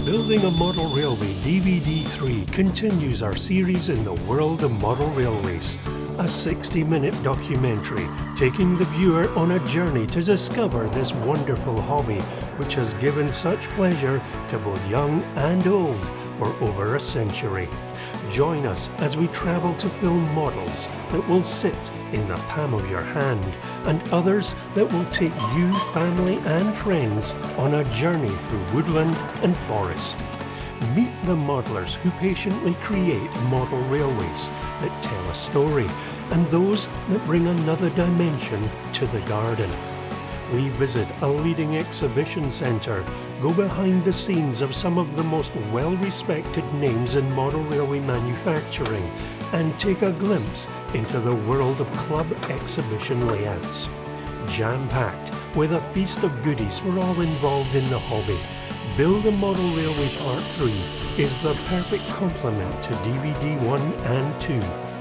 Building a Model Railway DVD 3 continues our series in the world of model railways. A 60-minute documentary taking the viewer on a journey to discover this wonderful hobby which has given such pleasure to both young and old for over a century. Join us as we travel to film models that will sit in the palm of your hand and others that will take you, family and friends on a journey through woodland and forest. Meet the modelers who patiently create model railways that tell a story and those that bring another dimension to the garden. We visit a leading exhibition centre, go behind the scenes of some of the most well-respected names in model railway manufacturing and take a glimpse into the world of club exhibition layouts. Jam-packed with a feast of goodies for all involved in the hobby, Build a Model Railway Part 3 is the perfect complement to DVD 1 and 2.